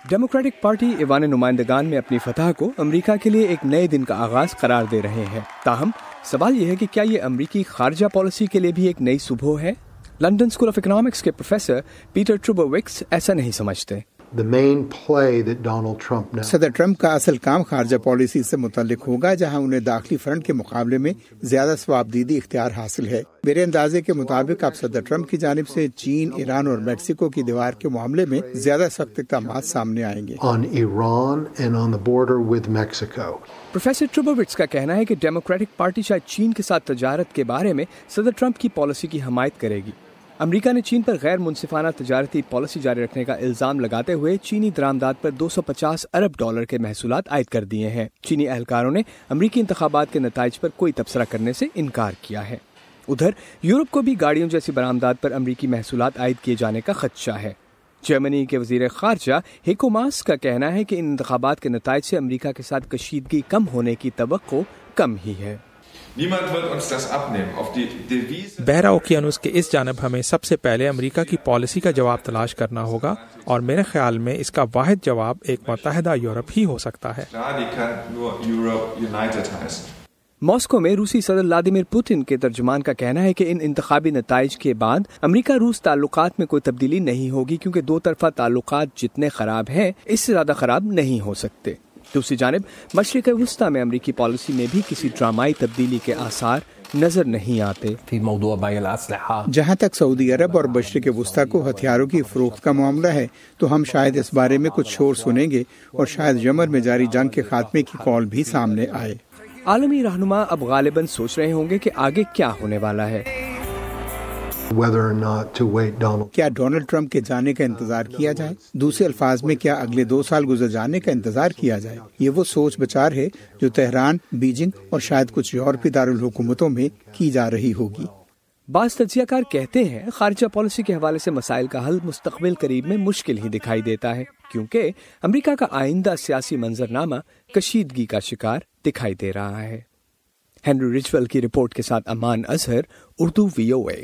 Democratic party ایوان نمائندگان میں اپنی فتح کو امریکہ کے لیے ایک نئے دن کا آغاز قرار دے رہے ہیں. تاہم سوال یہ ہے کہ کیا یہ امریکی خارجہ پالیسی کے لیے بھی ایک نئی صبح ہے؟ لندن اسکول آف اکنامکس کے پروفیسر پیٹر ٹروبووکس ایسا نہیں سمجھتے. صدر ٹرمپ کا اصل کام خارجہ پالیسی سے متعلق ہوگا، جہاں انہیں داخلی فرنٹ کے مقابلے میں زیادہ ثوابدیدی اختیار حاصل ہے. میرے اندازے کے مطابق اب صدر ٹرمپ کی جانب سے چین، ایران اور میکسیکو کی دیوار کے معاملے میں زیادہ سخت اقدامات سامنے آئیں گے. پروفیسر ٹروبووکس کا کہنا ہے کہ ڈیموکریٹک پارٹی شاید چین کے ساتھ تجارت کے بارے میں صدر ٹرمپ کی پالیسی کی حمایت کرے گی. امریکہ نے چین پر غیر منصفانہ تجارتی پالیسی جاری رکھنے کا الزام لگاتے ہوئے چینی درآمدات پر $250 ارب کے محصولات عائد کر دیے ہیں. چینی اہلکاروں نے امریکی انتخابات کے نتائج پر کوئی تبصرہ کرنے سے انکار کیا ہے. ادھر یورپ کو بھی گاڑیوں جیسی برآمدات پر امریکی محصولات عائد کیے جانے کا خدشہ ہے. جرمنی کے وزیر خارجہ ہیکو ماس کا کہنا ہے کہ ان انتخابات کے نتائج سے امریکہ کے ساتھ کشیدگی کم ہونے کی توقع کم ہی ہے. بحرہ اوقیانوس کے اس جانب ہمیں سب سے پہلے امریکہ کی پالیسی کا جواب تلاش کرنا ہوگا، اور میرے خیال میں اس کا واحد جواب ایک متحدہ یورپ ہی ہو سکتا ہے. ماسکو میں روسی صدر ولادیمیر پوتن کے ترجمان کا کہنا ہے کہ ان انتخابی نتائج کے بعد امریکہ روس تعلقات میں کوئی تبدیلی نہیں ہوگی، کیونکہ دو طرفہ تعلقات جتنے خراب ہیں اس سے زیادہ خراب نہیں ہو سکتے. دوسری جانب مشرق وسطی میں امریکی پالیسی میں بھی کسی ڈرامائی تبدیلی کے آثار نظر نہیں آتے. جہاں تک سعودی عرب اور مشرق وسطی کو ہتھیاروں کی فروخت کا معاملہ ہے تو ہم شاید اس بارے میں کچھ شور سنیں گے، اور شاید یمن میں جاری جنگ کے خاتمے کی کال بھی سامنے آئے. عالمی رہنما اب غالباً سوچ رہے ہوں گے کہ آگے کیا ہونے والا ہے. کیا ڈونلڈ ٹرمپ کے جانے کا انتظار کیا جائے؟ دوسرے الفاظ میں کیا اگلے 2 سال گزر جانے کا انتظار کیا جائے؟ یہ وہ سوچ بچار ہے جو تہران، بیجنگ اور شاید کچھ یورپی دارالحکومتوں میں کی جا رہی ہوگی. بعض تجزیہ کار کہتے ہیں خارجہ پالیسی کے حوالے سے مسائل کا حل مستقبل قریب میں مشکل ہی دکھائی دیتا ہے، کیونکہ امریکہ کا آئندہ سیاسی منظرنامہ کشیدگی کا شکار دکھائی دے رہا ہے. ہنری رچول کی رپورٹ کے ساتھ امان اظہر، اردو VOA.